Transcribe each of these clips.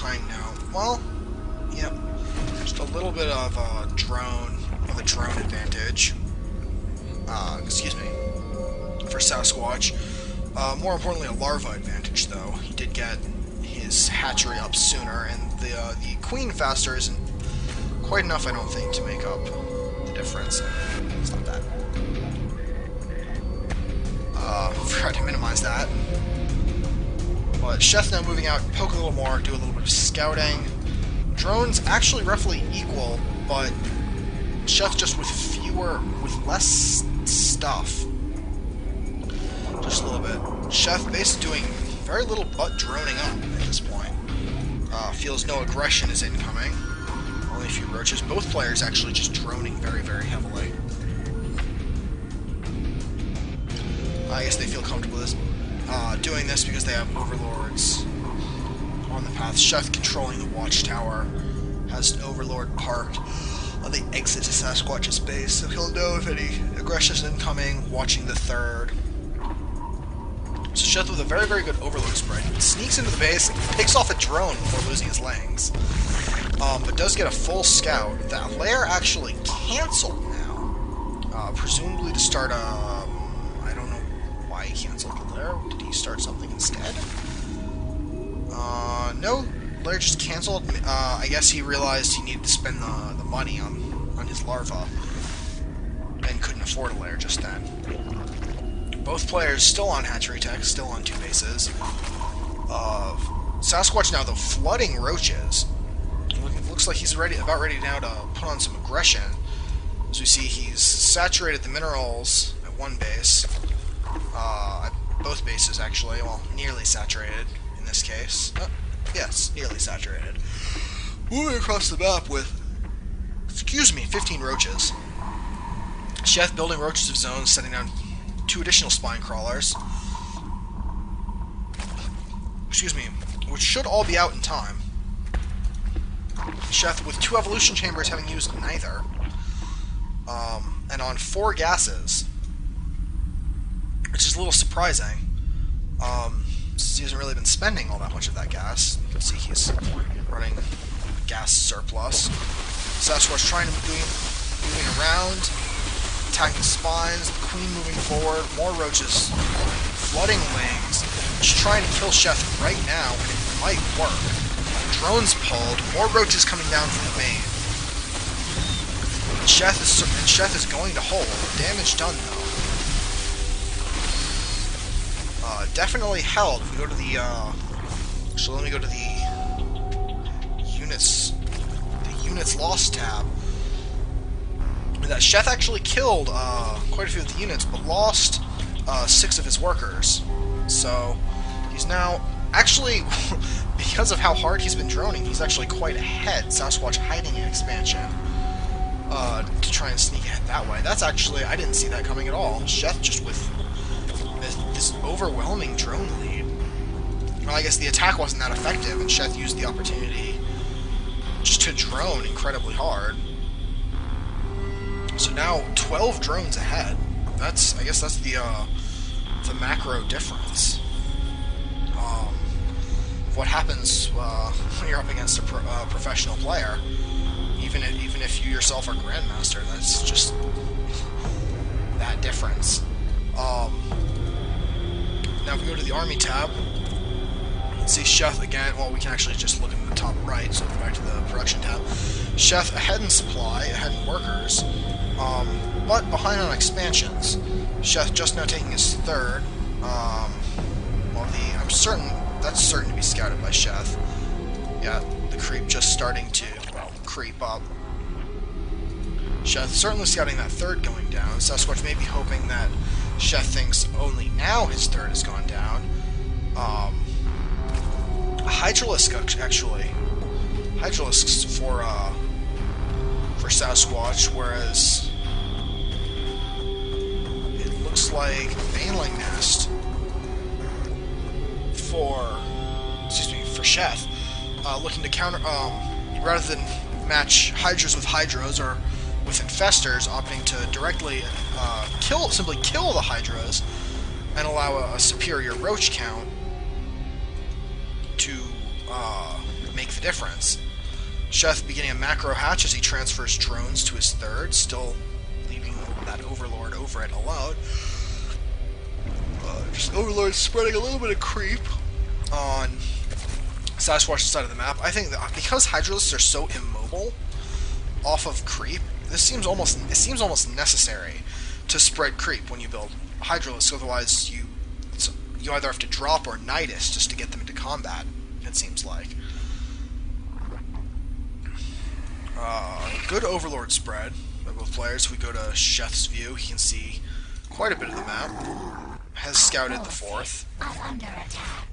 trying now. Well, yep, just a little bit of a drone advantage. Excuse me, for Sasquatch. More importantly, a larva advantage, though. He did get his hatchery up sooner, and the queen faster isn't quite enough, I don't think, to make up the difference. It's not that. Forgot to minimize that. But Chef now moving out, poke a little more, do a little bit of scouting. Drones actually roughly equal, but Chef just with less stuff. Just a little bit. Chef basically doing very little but droning up at this point. Feels no aggression is incoming. Only a few roaches. Both players actually just droning very, very heavily. I guess they feel comfortable with doing this because they have overlords on the path. Chef controlling the watchtower, has an overlord parked on the exit to Sasquatch's base, so he'll know if any aggression is incoming, watching the third. So Chef with a very, very good overlord spread. He sneaks into the base, picks off a drone before losing his legs. But does get a full scout. That lair actually canceled now. Presumably to start a... I don't know why he canceled the lair. Did he start something instead? No. Lair just canceled. I guess he realized he needed to spend the money on his larva. And couldn't afford a lair just then. Both players still on hatchery tech, still on 2 bases. Sasquatch now, though, flooding roaches. Looks like he's about ready now to put on some aggression. As we see, he's saturated the minerals at one base. At both bases, actually. Well, nearly saturated in this case. Yes, nearly saturated. Moving across the map with, 15 roaches. Chef building roaches of his own, setting down 2 additional spine crawlers. Which should all be out in time. Chef with 2 evolution chambers having used neither. And on 4 gases. Which is a little surprising. Since he hasn't really been spending all that much of that gas. You can see he's running gas surplus. Sasquatch trying to moving around, attacking spines, the queen moving forward, more roaches flooding wings, just trying to kill Chef right now, and it might work. Drones pulled, more roaches coming down from the main. Chef is going to hold. Damage done though. Definitely held. If we go to the actually let me go to the units lost tab. That Chef actually killed quite a few of the units, but lost 6 of his workers. So he's now actually, because of how hard he's been droning, he's actually quite ahead. Sasquatch hiding in expansion to try and sneak ahead that way. That's actually, I didn't see that coming at all. Chef just with this overwhelming drone lead. Well, I guess the attack wasn't that effective, and Chef used the opportunity just to drone incredibly hard. So now 12 drones ahead. I guess that's the macro difference. What happens when you're up against a professional player, even if you yourself are Grandmaster, that's just that difference. Now if we go to the Army tab, you can see Chef again. Well, we can actually just look in the top right, so go back to the production tab. Chef ahead in supply, ahead in workers, but behind on expansions. Chef just now taking his 3rd. I'm certain that's certain to be scouted by Chef. Yeah, the creep just starting to creep up. Chef certainly scouting that 3rd going down. Sasquatch may be hoping that Chef thinks only now his 3rd has gone down. Hydralisk actually. Hydralisks for Sasquatch, whereas it looks like Baneling Nest for Chef, looking to counter, rather than match Hydras with Hydras or with Infestors, opting to directly simply kill the Hydras and allow a superior roach count to make the difference. Sheth beginning a macro hatch as he transfers drones to his third, still leaving that Overlord over it alone. Just Overlord spreading a little bit of creep on Sasquatch's side of the map. I think that because Hydralisks are so immobile off of creep, it seems almost necessary to spread creep when you build Hydralisks. Otherwise, you either have to drop or Nidus just to get them into combat. It seems like. Good Overlord spread by both players. If we go to Sheth's view, he can see quite a bit of the map. Has scouted the fourth.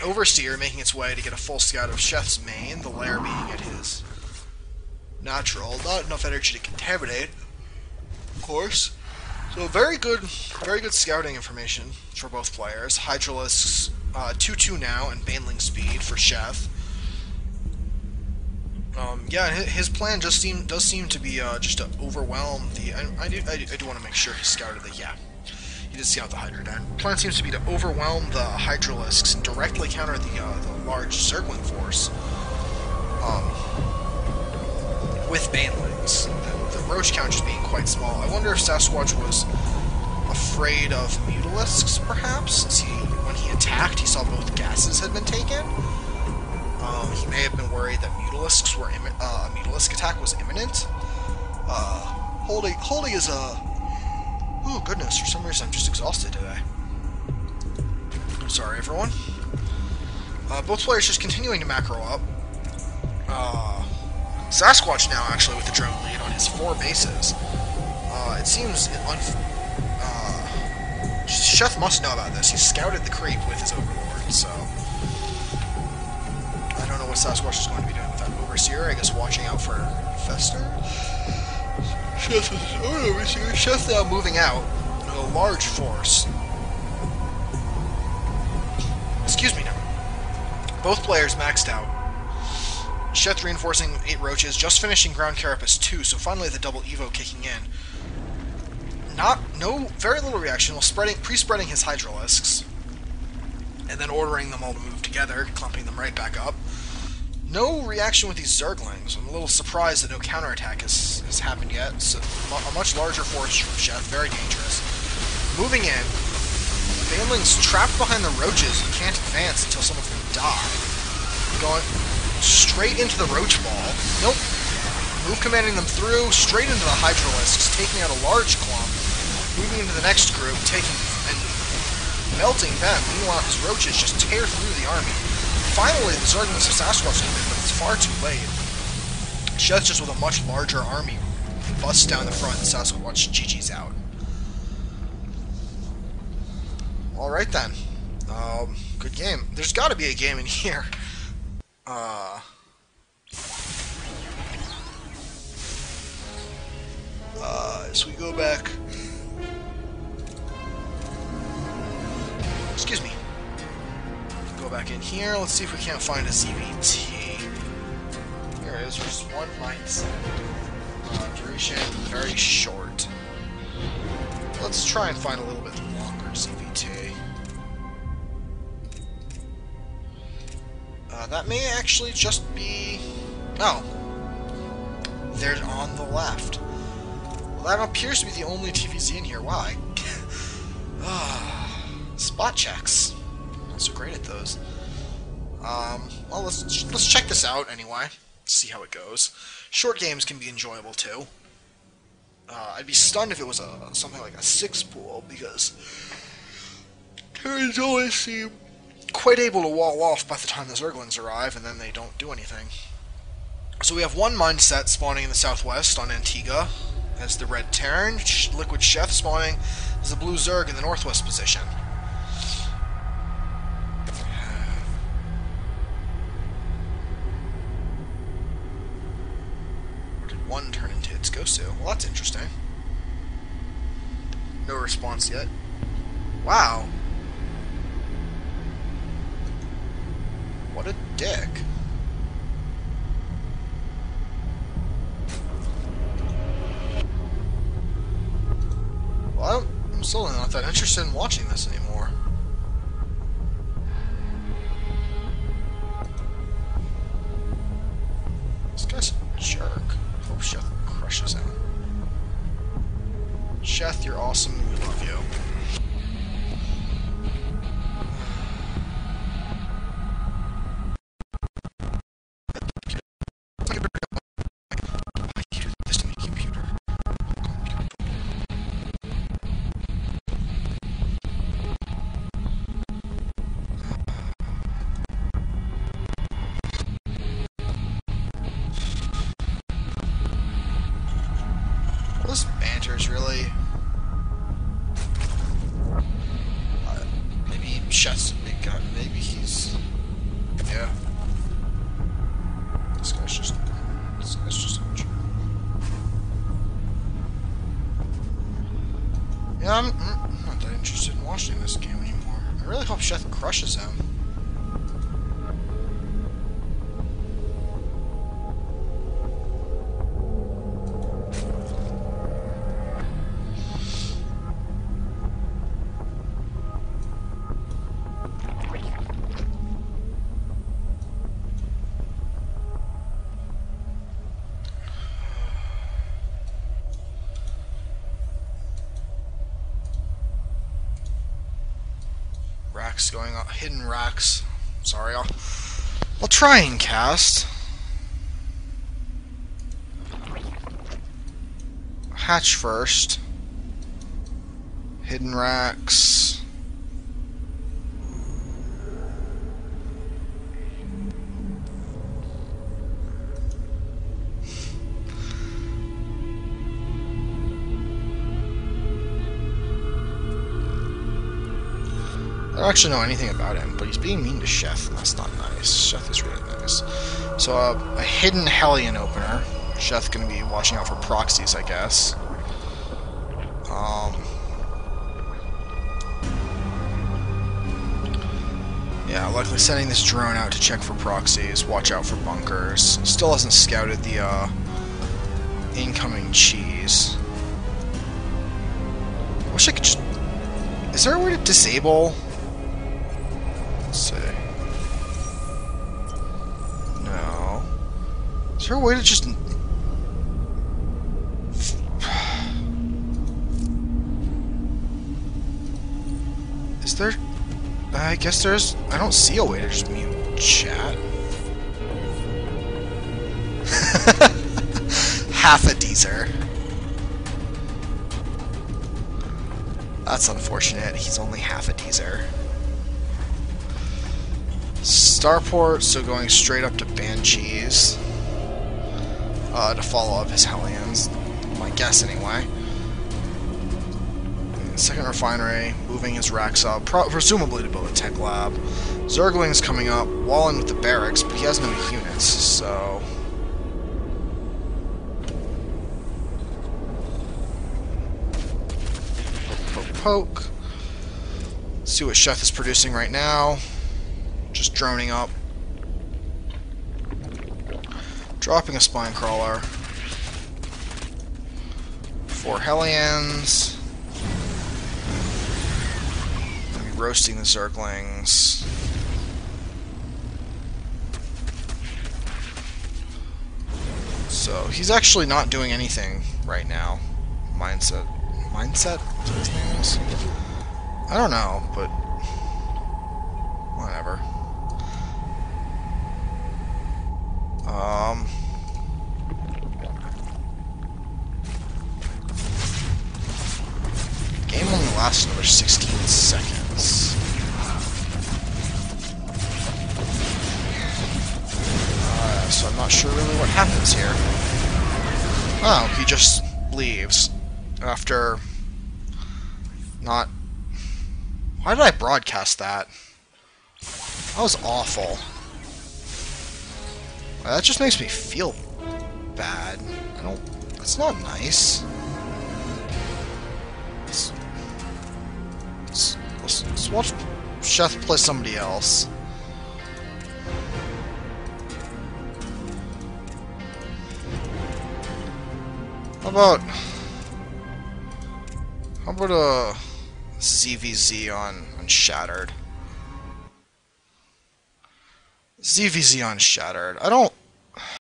Overseer making its way to get a full scout of Sheth's main, the lair being at his natural. Not enough energy to contaminate, of course. So very good scouting information for both players. Hydralisks 2-2 now and Baneling speed for Sheth. Yeah, his plan does seem to be just to overwhelm the. I do want to make sure he scouted the. Yeah, he did scout the Hydra den. Plan seems to be to overwhelm the Hydralisks and directly counter the large Zerglin force. With Banelings, the Roach count just being quite small. I wonder if Sasquatch was afraid of Mutalisks, perhaps. When he attacked, he saw both gases had been taken. He may have been worried that Mutalisks were a Mutalisk attack was imminent. Holding is a. Oh goodness! For some reason, I'm just exhausted today. I'm sorry, everyone. Both players just continuing to macro up. Sasquatch now actually with the drone lead on his 4 bases. It seems Sheth must know about this. He scouted the creep with his Overlord, so. I don't know what Sasquatch is going to be doing with that Overseer. I guess watching out for Fester. Sheth now moving out with a large force. Excuse me now. Both players maxed out. Sheth reinforcing 8 roaches, just finishing ground carapace 2, so finally the double Evo kicking in. Very little reaction while pre-spreading his Hydralisks, and then ordering them all to move together, clumping them right back up. No reaction with these Zerglings. I'm a little surprised that no counterattack has happened yet. So a much larger force from Sheth, very dangerous. Moving in, Banelings trapped behind the roaches and can't advance until some of them die. Going straight into the roach ball. Nope. Move commanding them through, straight into the Hydralisks, taking out a large clump. Moving into the next group, taking and melting them. Meanwhile, his roaches just tear through the army. Finally, the Zerglings of Sasquatch come in, but it's far too late. Sheth just with a much larger army busts down the front, and Sasquatch GG's out. Alright then. Good game. There's gotta be a game in here. So we go back. Excuse me. Go back in here. Let's see if we can't find a ZVT. Here it is. Just one mindset. Duration very short. Let's try and find a little bit longer ZVT. That may actually just be. Oh, there's on the left. Well, that appears to be the only TVZ in here. Why? Spot checks. Not so great at those. Well, let's check this out anyway. See how it goes. Short games can be enjoyable too. I'd be stunned if it was something like a 6 pool, because Terrans always seem quite able to wall off by the time the Zerglings arrive, and then they don't do anything. So we have one mindset spawning in the southwest on Antigua as the red Terran, Liquid Sheth spawning as the blue Zerg in the northwest position. What did one turn into its Gosu? Well, that's interesting. No response yet. Wow. What a dick. Well, I'm still not that interested in watching this anymore. jerk. Hope Sheth crushes him. Sheth, you're awesome and we love you. Why do you do this to me, computer? This banter's really... maybe Sheth's a big gun. Maybe he's... yeah. This guy's just a jerk. Yeah, I'm not that interested in watching this game anymore. I really hope Sheth crushes him. Racks going on, hidden racks. Sorry, I'll try and cast. Hatch first. Hidden racks. I don't actually know anything about him, but he's being mean to Sheth, and that's not nice. Sheth is really nice. So, a hidden Hellion opener. Sheth gonna be watching out for proxies, I guess. Yeah, likely sending this drone out to check for proxies, watch out for bunkers. Still hasn't scouted the, incoming cheese. I wish I could just... is there a way to disable... let's see. No. Is there a way to just... is there... I guess there's... I don't see a way to just mute chat. Half a teaser. That's unfortunate. He's only half a teaser. Starport, so going straight up to Banshees to follow up his Hellions. My guess, anyway. Second refinery, moving his racks up, presumably to build a tech lab. Zergling's coming up, walling with the barracks, but he has no units, so... poke. Let's see what Sheth is producing right now. Just droning up. Dropping a spine crawler. 4 Hellions. Gonna be roasting the Zerglings. So he's actually not doing anything right now. Mindset? Is that his name is? I don't know, but whatever. Game only lasts another 16 seconds. So I'm not sure really what happens here. Oh, he just leaves. After not... why did I broadcast that? That was awful. That just makes me feel bad. I don't... that's not nice. Let's watch Sheth play somebody else. How about a ZVZ on Shattered? ZVZ on Shattered. I don't